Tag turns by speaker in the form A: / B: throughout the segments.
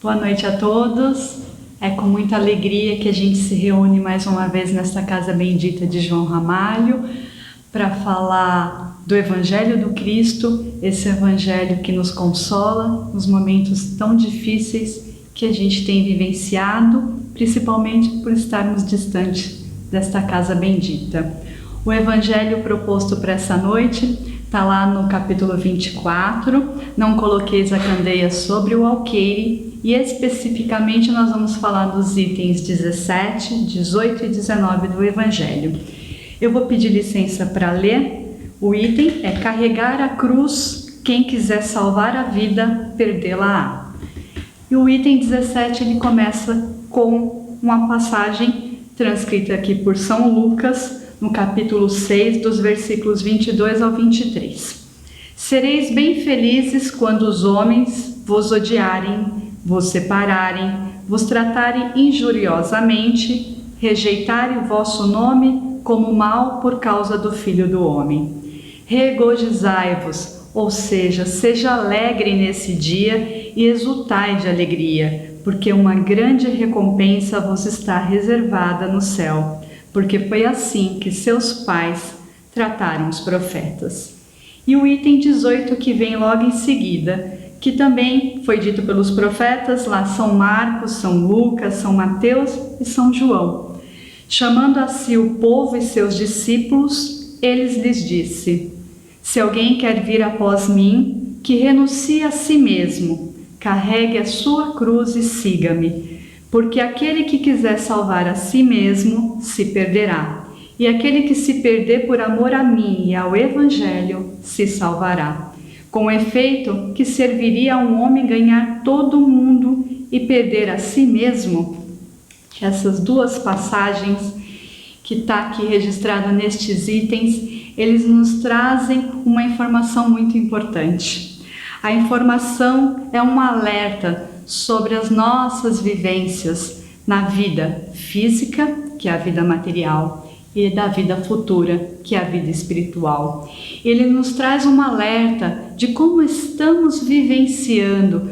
A: Boa noite a todos. É com muita alegria que a gente se reúne mais uma vez nesta casa bendita de João Ramalho para falar do Evangelho do Cristo, esse Evangelho que nos consola nos momentos tão difíceis que a gente tem vivenciado, principalmente por estarmos distantes desta casa bendita. O Evangelho proposto para essa noite está lá no capítulo 24, não coloqueis a candeia sobre o alqueire, e especificamente nós vamos falar dos itens 17, 18 e 19 do Evangelho. Eu vou pedir licença para ler. O item é carregar a cruz, quem quiser salvar a vida, perdê-la-á. E o item 17 ele começa com uma passagem transcrita aqui por São Lucas, no capítulo 6, dos versículos 22 ao 23. Sereis bem felizes quando os homens vos odiarem, vos separarem, vos tratarem injuriosamente, rejeitarem o vosso nome como mal por causa do Filho do Homem. Regozijai-vos, ou seja, seja alegre nesse dia e exultai de alegria, porque uma grande recompensa vos está reservada no céu, porque foi assim que seus pais trataram os profetas. E o item 18 que vem logo em seguida, que também foi dito pelos profetas, lá São Marcos, São Lucas, São Mateus e São João. Chamando a si o povo e seus discípulos, eles lhes disse: se alguém quer vir após mim, que renuncie a si mesmo, carregue a sua cruz e siga-me, porque aquele que quiser salvar a si mesmo, se perderá, e aquele que se perder por amor a mim e ao Evangelho, se salvará. Com efeito, que serviria a um homem ganhar todo o mundo e perder a si mesmo? Essas duas passagens que está aqui registrada nestes itens, eles nos trazem uma informação muito importante. A informação é um alerta sobre as nossas vivências na vida física, que é a vida material, e da vida futura, que é a vida espiritual. Ele nos traz um alerta de como estamos vivenciando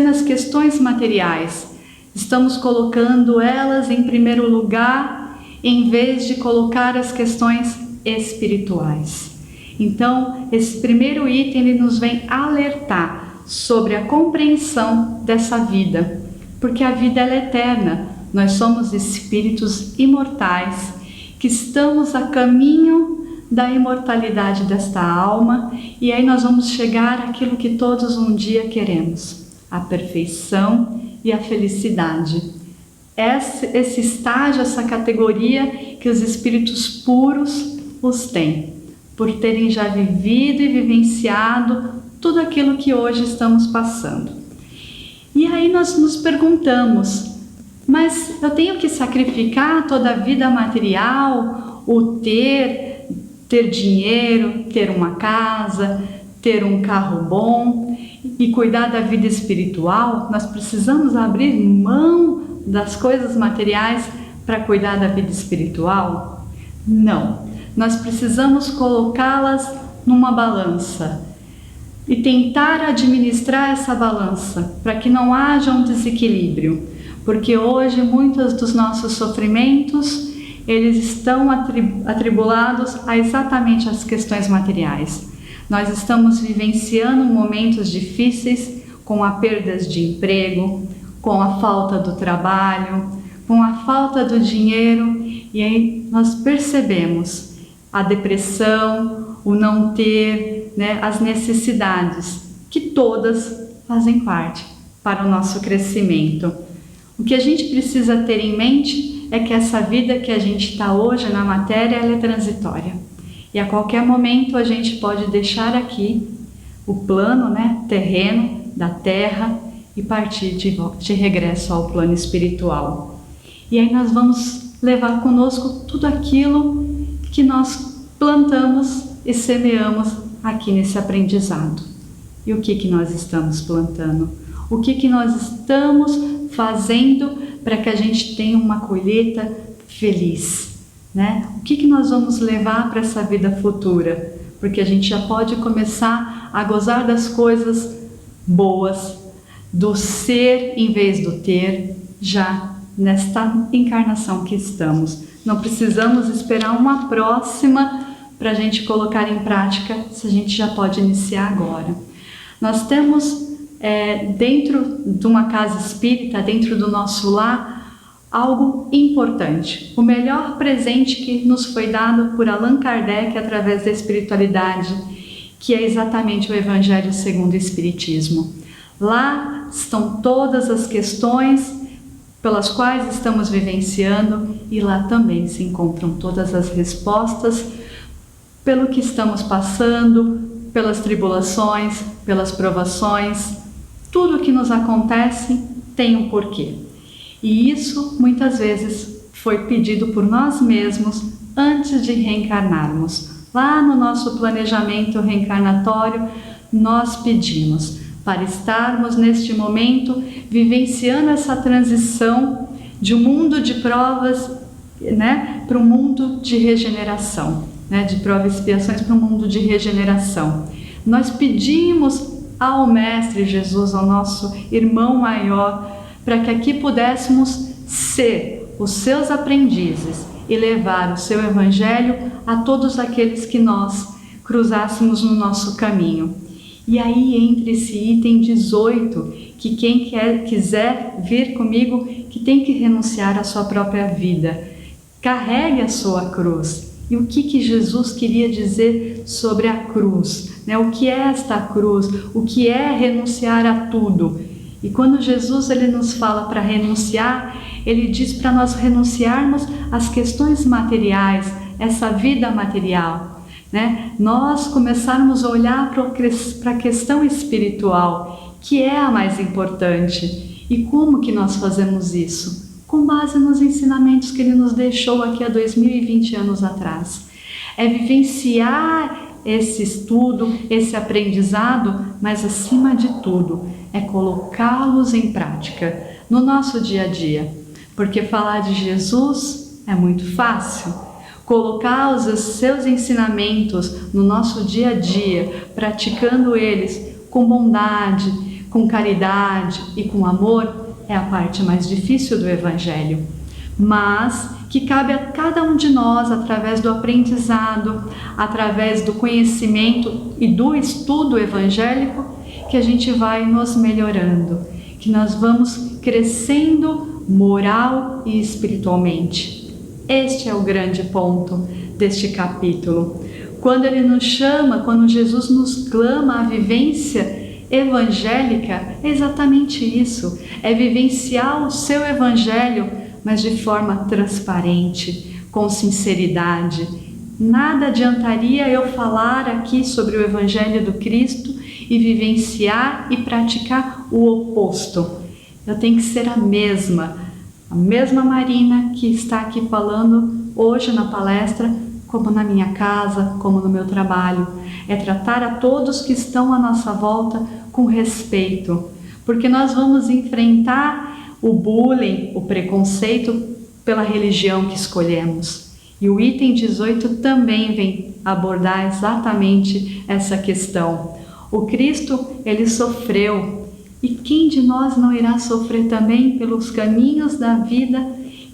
A: as questões materiais. Estamos colocando elas em primeiro lugar, em vez de colocar as questões espirituais. Então, esse primeiro item ele nos vem alertar sobre a compreensão dessa vida, porque a vida ela é eterna. Nós somos espíritos imortais que estamos a caminho da imortalidade desta alma, e aí nós vamos chegar àquilo que todos um dia queremos, a perfeição e a felicidade. Esse estágio, essa categoria que os espíritos puros os têm, por terem já vivido e vivenciado tudo aquilo que hoje estamos passando. E aí nós nos perguntamos: mas eu tenho que sacrificar toda a vida material, o ter dinheiro, ter uma casa, ter um carro bom e cuidar da vida espiritual? Nós precisamos abrir mão das coisas materiais para cuidar da vida espiritual? Não, nós precisamos colocá-las numa balança e tentar administrar essa balança para que não haja um desequilíbrio. Porque hoje muitos dos nossos sofrimentos, eles estão atribulados a exatamente as questões materiais. Nós estamos vivenciando momentos difíceis com a perda de emprego, com a falta do trabalho, com a falta do dinheiro, e aí nós percebemos a depressão, o não ter, as necessidades, que todas fazem parte para o nosso crescimento. O que a gente precisa ter em mente é que essa vida que a gente está hoje na matéria, ela é transitória. E a qualquer momento a gente pode deixar aqui o plano terreno da terra e partir de regresso ao plano espiritual. E aí nós vamos levar conosco tudo aquilo que nós plantamos e semeamos aqui nesse aprendizado. E o que nós estamos plantando? O que nós estamos fazendo para que a gente tenha uma colheita feliz, O que nós vamos levar para essa vida futura? Porque a gente já pode começar a gozar das coisas boas, do ser em vez do ter, já nesta encarnação que estamos. Não precisamos esperar uma próxima para a gente colocar em prática, se a gente já pode iniciar agora. Nós temos dentro de uma casa espírita, dentro do nosso lar, algo importante. O melhor presente que nos foi dado por Allan Kardec através da espiritualidade, que é exatamente o Evangelho segundo o Espiritismo. Lá estão todas as questões pelas quais estamos vivenciando e lá também se encontram todas as respostas pelo que estamos passando, pelas tribulações, pelas provações. Tudo o que nos acontece tem um porquê. E isso muitas vezes foi pedido por nós mesmos antes de reencarnarmos. Lá no nosso planejamento reencarnatório, nós pedimos para estarmos neste momento vivenciando essa transição de um mundo de provas, para um mundo de regeneração, de provas e expiações para um mundo de regeneração. Nós pedimos ao Mestre Jesus, ao nosso irmão maior, para que aqui pudéssemos ser os seus aprendizes e levar o seu Evangelho a todos aqueles que nós cruzássemos no nosso caminho. E aí entra esse item 18, que quem quiser vir comigo, que tem que renunciar à sua própria vida. Carregue a sua cruz. E o que Jesus queria dizer sobre a cruz? O que é esta cruz? O que é renunciar a tudo? E quando Jesus ele nos fala para renunciar, ele diz para nós renunciarmos às questões materiais, essa vida material. Nós começarmos a olhar para a questão espiritual, que é a mais importante. E como que nós fazemos isso? Com base nos ensinamentos que ele nos deixou aqui há 2020 anos atrás. É vivenciar esse estudo, esse aprendizado, mas acima de tudo, é colocá-los em prática no nosso dia a dia. Porque falar de Jesus é muito fácil. Colocar os seus ensinamentos no nosso dia a dia, praticando eles com bondade, com caridade e com amor, é a parte mais difícil do Evangelho. Mas que cabe a cada um de nós, através do aprendizado, através do conhecimento e do estudo evangélico, que a gente vai nos melhorando, que nós vamos crescendo moral e espiritualmente. Este é o grande ponto deste capítulo. Quando ele nos chama, quando Jesus nos clama a vivência evangélica, é exatamente isso. É vivenciar o seu evangelho, mas de forma transparente, com sinceridade. Nada adiantaria eu falar aqui sobre o Evangelho do Cristo e vivenciar e praticar o oposto. Eu tenho que ser a mesma Marina que está aqui falando hoje na palestra, como na minha casa, como no meu trabalho. É tratar a todos que estão à nossa volta com respeito, porque nós vamos enfrentar o bullying, o preconceito pela religião que escolhemos. E o item 18 também vem abordar exatamente essa questão. O Cristo, ele sofreu, e quem de nós não irá sofrer também pelos caminhos da vida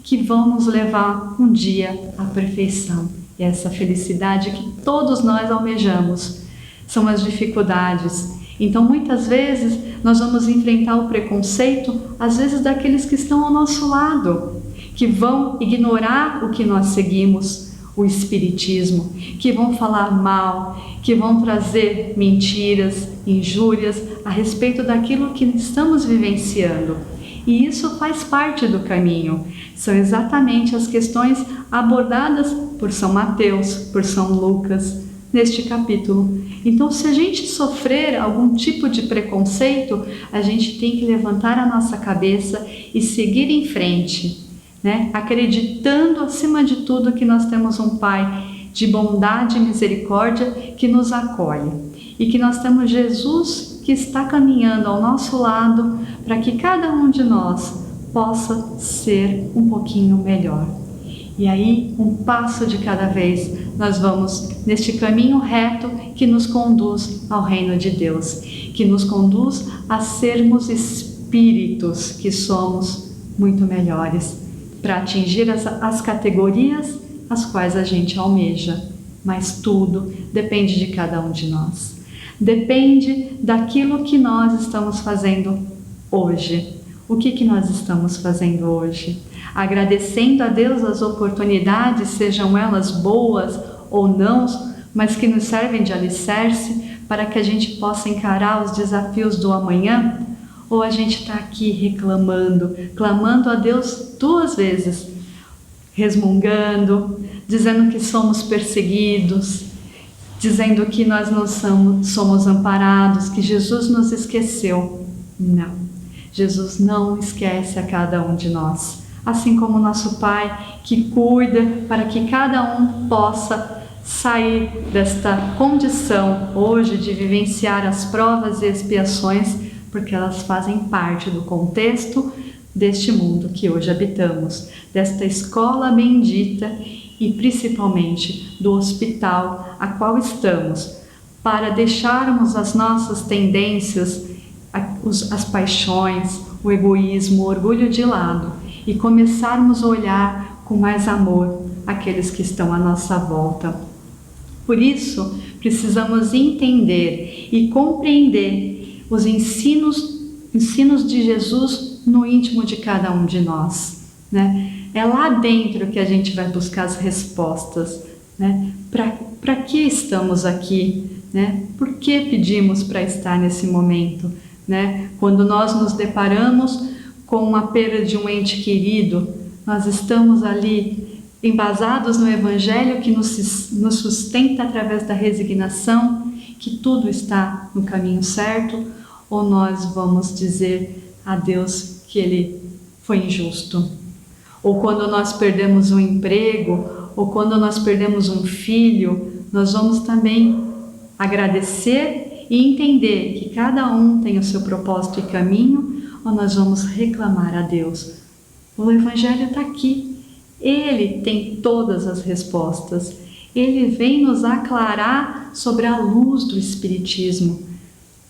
A: que vão nos levar um dia à perfeição? E essa felicidade que todos nós almejamos são as dificuldades. Então, muitas vezes, nós vamos enfrentar o preconceito, às vezes daqueles que estão ao nosso lado, que vão ignorar o que nós seguimos, o Espiritismo, que vão falar mal, que vão trazer mentiras, injúrias a respeito daquilo que estamos vivenciando. E isso faz parte do caminho. São exatamente as questões abordadas por São Mateus, por São Lucas, neste capítulo. Então, se a gente sofrer algum tipo de preconceito, a gente tem que levantar a nossa cabeça e seguir em frente, acreditando acima de tudo que nós temos um Pai de bondade e misericórdia que nos acolhe e que nós temos Jesus que está caminhando ao nosso lado para que cada um de nós possa ser um pouquinho melhor. E aí, um passo de cada vez, nós vamos neste caminho reto que nos conduz ao reino de Deus, que nos conduz a sermos espíritos que somos muito melhores, para atingir as categorias as quais a gente almeja. Mas tudo depende de cada um de nós. Depende daquilo que nós estamos fazendo hoje. O que nós estamos fazendo hoje? Agradecendo a Deus as oportunidades, sejam elas boas ou não, mas que nos servem de alicerce para que a gente possa encarar os desafios do amanhã? Ou a gente está aqui reclamando, clamando a Deus 2 vezes, resmungando, dizendo que somos perseguidos, dizendo que nós não somos amparados, que Jesus nos esqueceu? Não, Jesus não esquece a cada um de nós, assim como nosso Pai que cuida para que cada um possa sair desta condição hoje de vivenciar as provas e expiações, porque elas fazem parte do contexto deste mundo que hoje habitamos, desta escola bendita e principalmente do hospital a qual estamos, para deixarmos as nossas tendências, as paixões, o egoísmo, o orgulho de lado e começarmos a olhar com mais amor aqueles que estão à nossa volta. Por isso, precisamos entender e compreender os ensinos de Jesus no íntimo de cada um de nós, né? É lá dentro que a gente vai buscar as respostas, né? Para que estamos aqui, né? Por que pedimos para estar nesse momento, né? Quando nós nos deparamos com a perda de um ente querido, nós estamos ali embasados no Evangelho que nos sustenta através da resignação, que tudo está no caminho certo, ou nós vamos dizer a Deus que Ele foi injusto? Ou quando nós perdemos um emprego, ou quando nós perdemos um filho, nós vamos também agradecer e entender que cada um tem o seu propósito e caminho, ou nós vamos reclamar a Deus? O Evangelho está aqui, Ele tem todas as respostas, Ele vem nos aclarar sobre a luz do Espiritismo,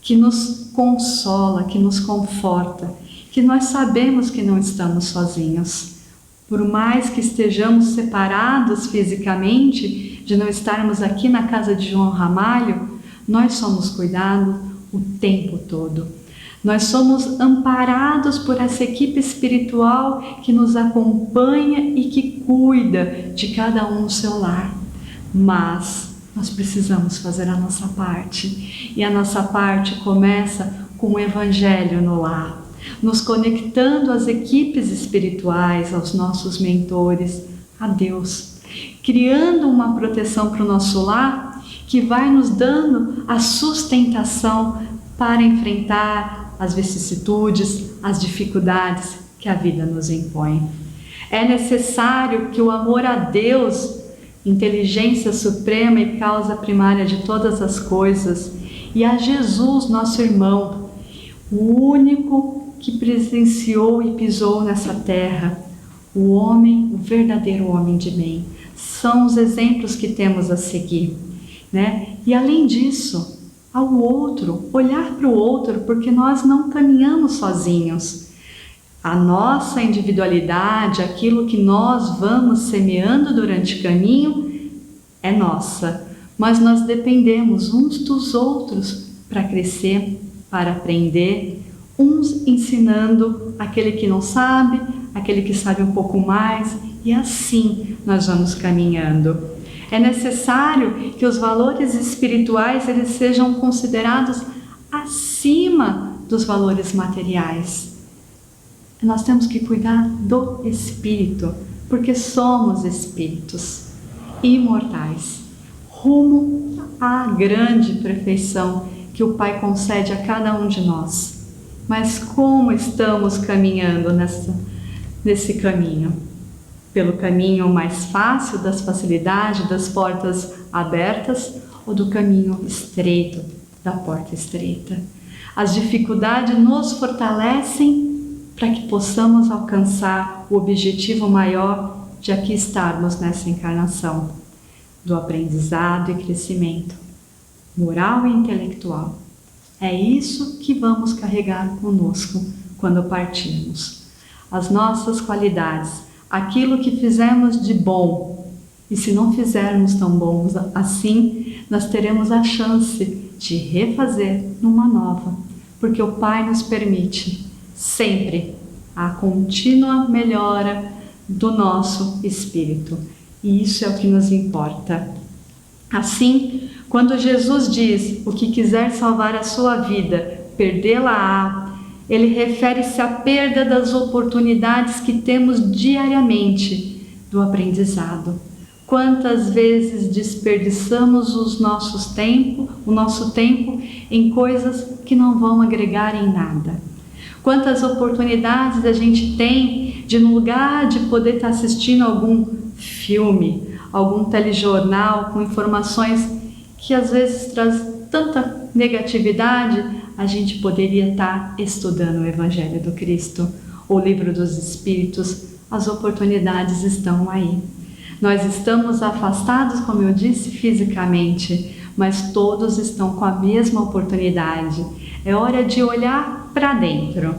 A: que nos consola, que nos conforta, que nós sabemos que não estamos sozinhos. Por mais que estejamos separados fisicamente, de não estarmos aqui na casa de João Ramalho, nós somos cuidados o tempo todo. Nós somos amparados por essa equipe espiritual que nos acompanha e que cuida de cada um no seu lar. Mas nós precisamos fazer a nossa parte. E a nossa parte começa com o Evangelho no lar, nos conectando às equipes espirituais, aos nossos mentores, a Deus, criando uma proteção para o nosso lar que vai nos dando a sustentação para enfrentar as vicissitudes, as dificuldades que a vida nos impõe. É necessário que o amor a Deus, inteligência suprema e causa primária de todas as coisas, e a Jesus, nosso irmão, o único que presenciou e pisou nessa terra, o homem, o verdadeiro homem de bem, são os exemplos que temos a seguir, né? E além disso, ao outro, olhar para o outro, porque nós não caminhamos sozinhos. A nossa individualidade, aquilo que nós vamos semeando durante o caminho, é nossa, mas nós dependemos uns dos outros para crescer, para aprender, uns ensinando aquele que não sabe, aquele que sabe um pouco mais, e assim nós vamos caminhando. É necessário que os valores espirituais eles sejam considerados acima dos valores materiais. Nós temos que cuidar do espírito, porque somos espíritos imortais, rumo à grande perfeição que o Pai concede a cada um de nós. Mas como estamos caminhando nesse caminho? Pelo caminho mais fácil, das facilidades, das portas abertas, ou do caminho estreito, da porta estreita? As dificuldades nos fortalecem para que possamos alcançar o objetivo maior de aqui estarmos nessa encarnação. do aprendizado e crescimento, moral e intelectual. É isso que vamos carregar conosco quando partirmos. As nossas qualidades, aquilo que fizemos de bom. E se não fizermos tão bons assim, nós teremos a chance de refazer numa nova, porque o Pai nos permite sempre a contínua melhora do nosso espírito. E isso é o que nos importa. Assim, quando Jesus diz: o que quiser salvar a sua vida, perdê-la-á, ele refere-se à perda das oportunidades que temos diariamente do aprendizado. Quantas vezes desperdiçamos o nosso tempo em coisas que não vão agregar em nada? Quantas oportunidades a gente tem de, no lugar de poder estar assistindo algum filme, algum telejornal com informações que às vezes traz tanta negatividade, a gente poderia estar estudando o Evangelho do Cristo, o Livro dos Espíritos. As oportunidades estão aí. Nós estamos afastados, como eu disse, fisicamente, mas todos estão com a mesma oportunidade. É hora de olhar para dentro,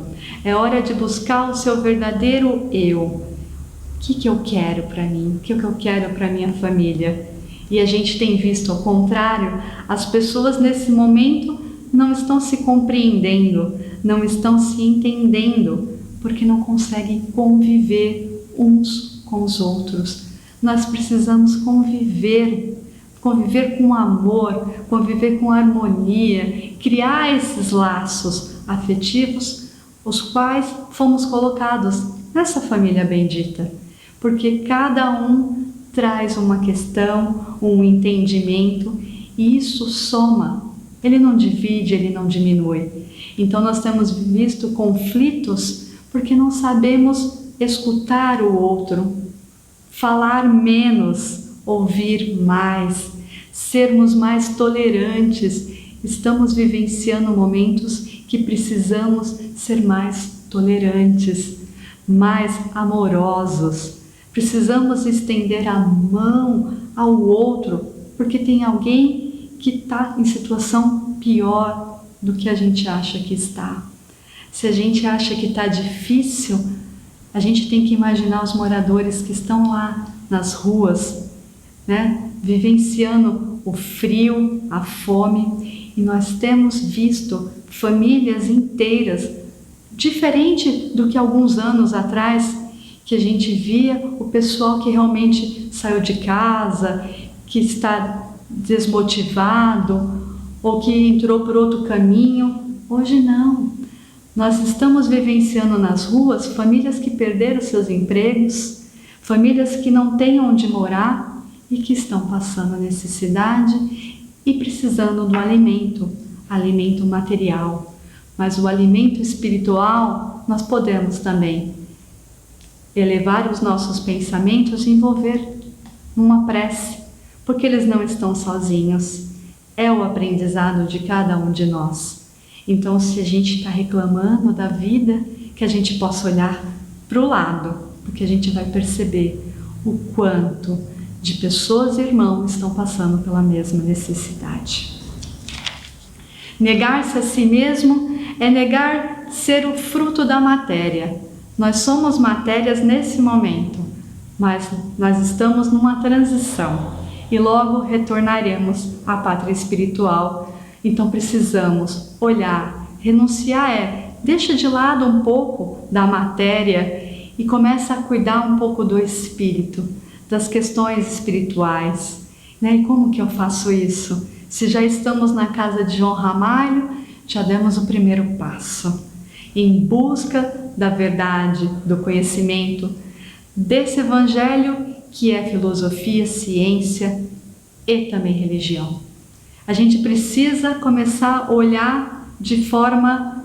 A: é hora de buscar o seu verdadeiro eu. O que eu quero para mim? O que eu quero para minha família? E a gente tem visto ao contrário, as pessoas nesse momento não estão se compreendendo, não estão se entendendo, porque não conseguem conviver uns com os outros. Nós precisamos conviver com amor, conviver com harmonia, criar esses laços afetivos, os quais fomos colocados nessa família bendita, porque cada um traz uma questão, um entendimento, e isso soma, ele não divide, ele não diminui. Então nós temos visto conflitos porque não sabemos escutar o outro, falar menos, ouvir mais, sermos mais tolerantes. Estamos vivenciando momentos que precisamos ser mais tolerantes, mais amorosos. Precisamos estender a mão ao outro, porque tem alguém que está em situação pior do que a gente acha que está. Se a gente acha que está difícil, a gente tem que imaginar os moradores que estão lá nas ruas, né, vivenciando o frio, a fome, e nós temos visto famílias inteiras, diferente do que alguns anos atrás, que a gente via o pessoal que realmente saiu de casa, que está desmotivado ou que entrou por outro caminho. Hoje não. Nós estamos vivenciando nas ruas famílias que perderam seus empregos, famílias que não têm onde morar e que estão passando necessidade e precisando do alimento material. Mas o alimento espiritual nós podemos também elevar os nossos pensamentos e envolver numa prece, porque eles não estão sozinhos. É o aprendizado de cada um de nós. Então, se a gente está reclamando da vida, que a gente possa olhar para o lado, porque a gente vai perceber o quanto de pessoas e irmãos estão passando pela mesma necessidade. Negar-se a si mesmo é negar ser o fruto da matéria. Nós somos matérias nesse momento, mas nós estamos numa transição e logo retornaremos à pátria espiritual. Então precisamos olhar, renunciar, deixa de lado um pouco da matéria e começa a cuidar um pouco do espírito, das questões espirituais. E como que eu faço isso? Se já estamos na casa de João Ramalho, já demos o primeiro passo em busca da verdade, do conhecimento, desse evangelho que é filosofia, ciência e também religião. A gente precisa começar a olhar de forma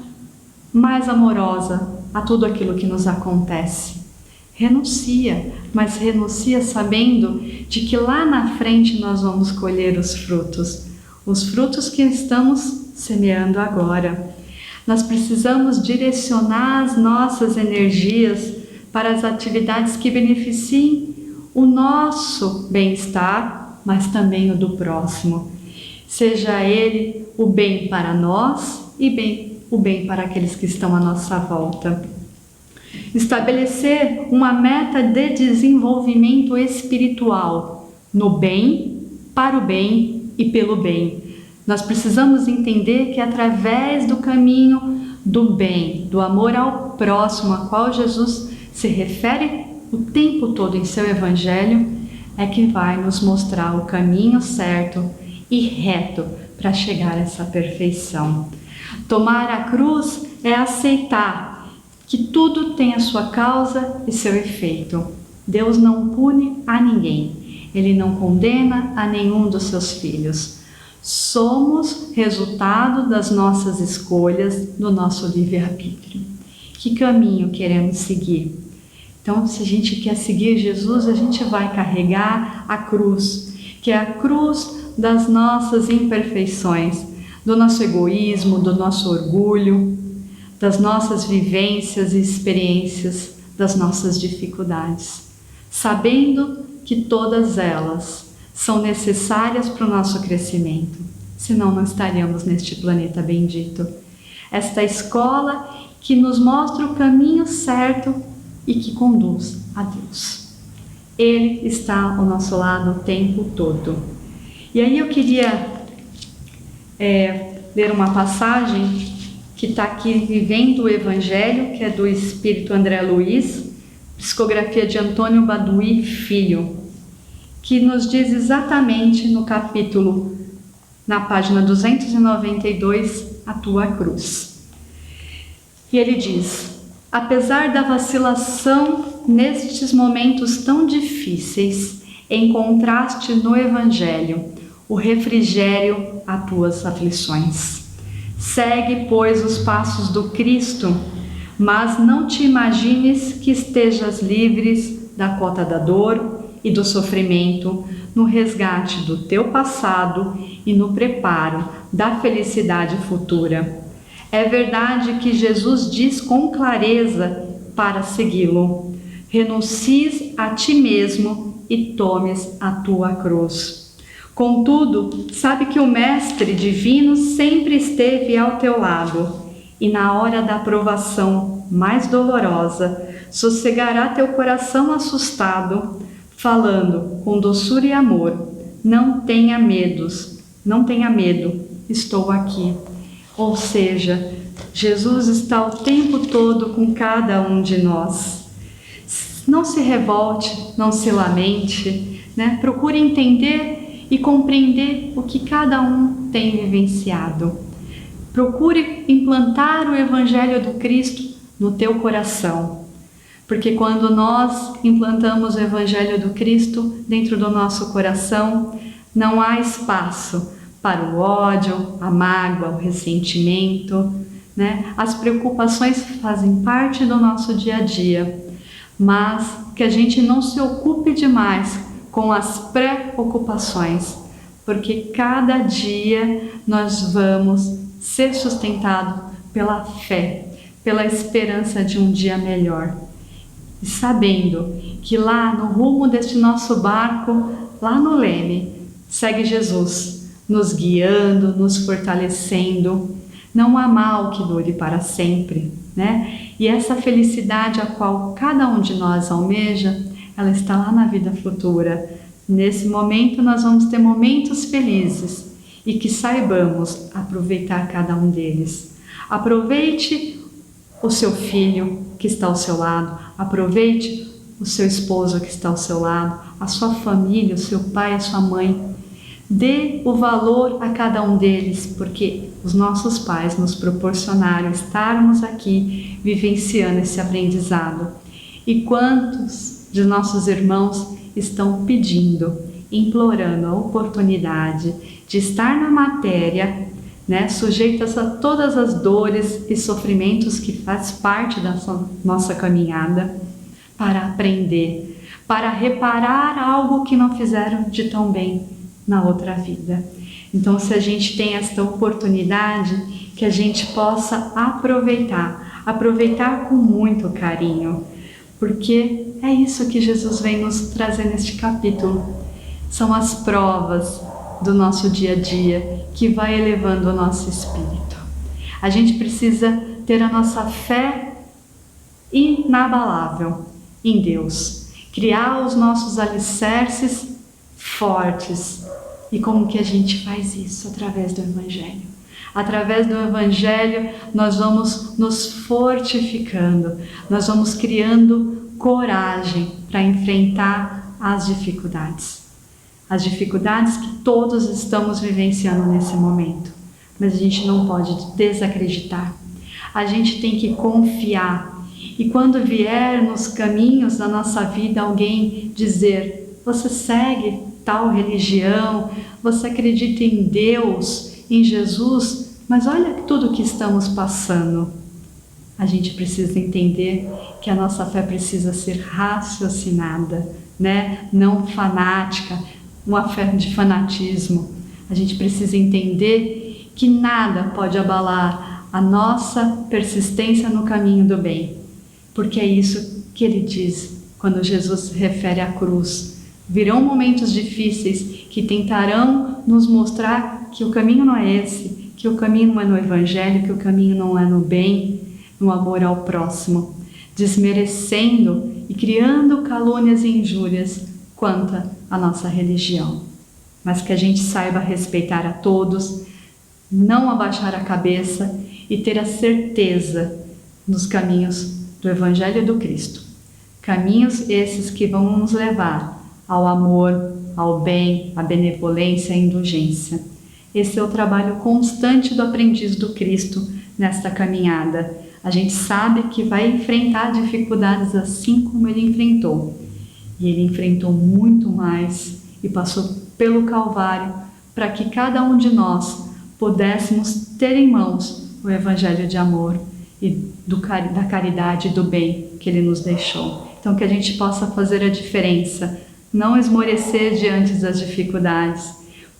A: mais amorosa a tudo aquilo que nos acontece. Renuncia, mas renuncia sabendo de que lá na frente nós vamos colher os frutos que estamos semeando agora. Nós precisamos direcionar as nossas energias para as atividades que beneficiem o nosso bem-estar mas também o do próximo. Seja ele o bem para nós e o bem para aqueles que estão à nossa volta. Estabelecer uma meta de desenvolvimento espiritual no bem, para o bem e pelo bem. Nós precisamos entender que através do caminho do bem, do amor ao próximo, a qual Jesus se refere o tempo todo em seu Evangelho, é que vai nos mostrar o caminho certo e reto para chegar a essa perfeição. Tomar a cruz é aceitar que tudo tem a sua causa e seu efeito. Deus não pune a ninguém, Ele não condena a nenhum dos seus filhos. Somos resultado das nossas escolhas, do nosso livre-arbítrio. Que caminho queremos seguir? Então, se a gente quer seguir Jesus, a gente vai carregar a cruz, que é a cruz das nossas imperfeições, do nosso egoísmo, do nosso orgulho, das nossas vivências e experiências, das nossas dificuldades, sabendo que todas elas são necessárias para o nosso crescimento, senão não estaríamos neste planeta bendito. Esta escola que nos mostra o caminho certo e que conduz a Deus. Ele está ao nosso lado o tempo todo. E aí eu queria ler uma passagem que está aqui, Vivendo o Evangelho, que é do Espírito André Luiz, psicografia de Antônio Baduy Filho, que nos diz exatamente no capítulo, na página 292, a tua cruz. E ele diz: apesar da vacilação nestes momentos tão difíceis, encontraste no Evangelho o refrigério a tuas aflições. Segue, pois, os passos do Cristo, mas não te imagines que estejas livres da cota da dor e do sofrimento, no resgate do teu passado e no preparo da felicidade futura. É verdade que Jesus diz com clareza para segui-lo: renuncies a ti mesmo e tomes a tua cruz. Contudo, sabe que o Mestre Divino sempre esteve ao teu lado e na hora da provação mais dolorosa, sossegará teu coração assustado, falando com doçura e amor: não tenha medo, estou aqui. Ou seja, Jesus está o tempo todo com cada um de nós. Não se revolte, não se lamente, né? Procure entender e compreender o que cada um tem vivenciado. Procure implantar o Evangelho do Cristo no teu coração, porque quando nós implantamos o Evangelho do Cristo dentro do nosso coração, não há espaço para o ódio, a mágoa, o ressentimento, né? As preocupações fazem parte do nosso dia a dia, mas que a gente não se ocupe demais com as preocupações, porque cada dia nós vamos ser sustentados pela fé, pela esperança de um dia melhor. E sabendo que lá no rumo deste nosso barco, lá no leme, segue Jesus, nos guiando, nos fortalecendo. Não há mal que dure para sempre, né? E essa felicidade a qual cada um de nós almeja, ela está lá na vida futura. Nesse momento nós vamos ter momentos felizes e que saibamos aproveitar cada um deles. Aproveite o seu filho que está ao seu lado, aproveite o seu esposo que está ao seu lado, a sua família, o seu pai, a sua mãe. Dê o valor a cada um deles, porque os nossos pais nos proporcionaram estarmos aqui vivenciando esse aprendizado. E quantos de nossos irmãos estão pedindo, implorando a oportunidade de estar na matéria, né, sujeitas a todas as dores e sofrimentos que faz parte da nossa caminhada, para aprender, para reparar algo que não fizeram de tão bem na outra vida. Então, se a gente tem esta oportunidade, que a gente possa aproveitar com muito carinho, porque é isso que Jesus vem nos trazer neste capítulo. São as provas do nosso dia a dia que vai elevando o nosso espírito. A gente precisa ter a nossa fé inabalável em Deus, criar os nossos alicerces fortes. E como que a gente faz isso? Através do Evangelho. Através do Evangelho nós vamos nos fortificando, nós vamos criando coragem para enfrentar as dificuldades. As dificuldades que todos estamos vivenciando nesse momento. Mas a gente não pode desacreditar. A gente tem que confiar. E quando vier nos caminhos da nossa vida alguém dizer: você segue tal religião, você acredita em Deus, em Jesus, mas olha tudo que estamos passando. A gente precisa entender que a nossa fé precisa ser raciocinada, né? Não fanática, uma fé de fanatismo. A gente precisa entender que nada pode abalar a nossa persistência no caminho do bem, porque é isso que ele diz quando Jesus se refere à cruz. Virão momentos difíceis que tentarão nos mostrar que o caminho não é esse, que o caminho não é no Evangelho, que o caminho não é no bem, no amor ao próximo, desmerecendo e criando calúnias e injúrias quanto à nossa religião. Mas que a gente saiba respeitar a todos, não abaixar a cabeça e ter a certeza nos caminhos do Evangelho do Cristo. Caminhos esses que vão nos levar ao amor, ao bem, à benevolência, à indulgência. Esse é o trabalho constante do aprendiz do Cristo nesta caminhada. A gente sabe que vai enfrentar dificuldades assim como ele enfrentou. E ele enfrentou muito mais e passou pelo Calvário para que cada um de nós pudéssemos ter em mãos o Evangelho de amor e da caridade e do bem que ele nos deixou. Então que a gente possa fazer a diferença, não esmorecer diante das dificuldades.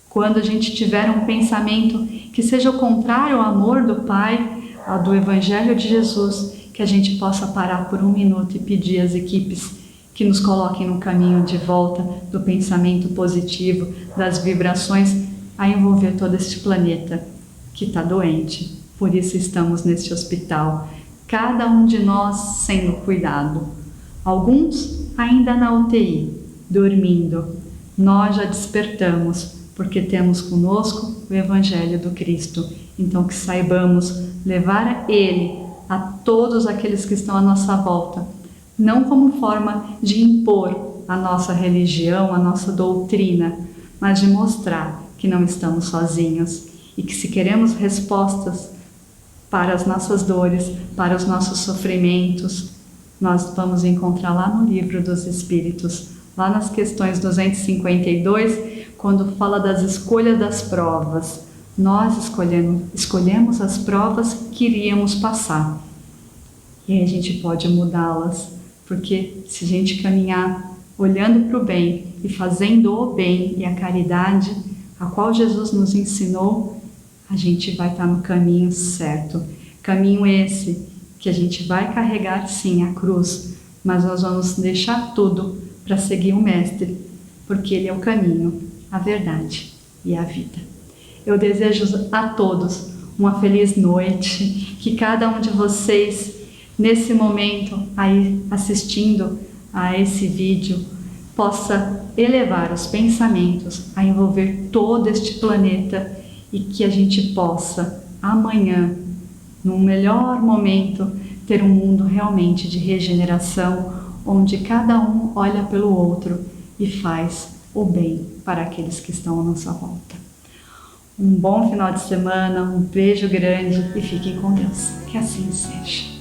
A: Quando a gente tiver um pensamento que seja o contrário ao amor do Pai, ao do Evangelho de Jesus, que a gente possa parar por um minuto e pedir às equipes que nos coloquem no caminho de volta do pensamento positivo, das vibrações, a envolver todo este planeta que está doente. Por isso estamos neste hospital, cada um de nós sendo cuidado. Alguns ainda na UTI, dormindo. Nós já despertamos, porque temos conosco o Evangelho do Cristo. Então que saibamos levar Ele a todos aqueles que estão à nossa volta, não como forma de impor a nossa religião, a nossa doutrina, mas de mostrar que não estamos sozinhos e que se queremos respostas para as nossas dores, para os nossos sofrimentos, nós vamos encontrar lá no Livro dos Espíritos, lá nas questões 252, quando fala das escolhas das provas. Nós escolhemos as provas que iríamos passar. E aí a gente pode mudá-las, porque se a gente caminhar olhando para o bem e fazendo o bem e a caridade, a qual Jesus nos ensinou, a gente vai estar no caminho certo. Caminho esse que a gente vai carregar sim a cruz, mas nós vamos deixar tudo para seguir o Mestre, porque Ele é o caminho, a verdade e a vida. Eu desejo a todos uma feliz noite, que cada um de vocês, nesse momento aí assistindo a esse vídeo, possa elevar os pensamentos a envolver todo este planeta e que a gente possa amanhã, num melhor momento, ter um mundo realmente de regeneração, onde cada um olha pelo outro e faz o bem para aqueles que estão à nossa volta. Um bom final de semana, um beijo grande e fiquem com Deus. Que assim seja.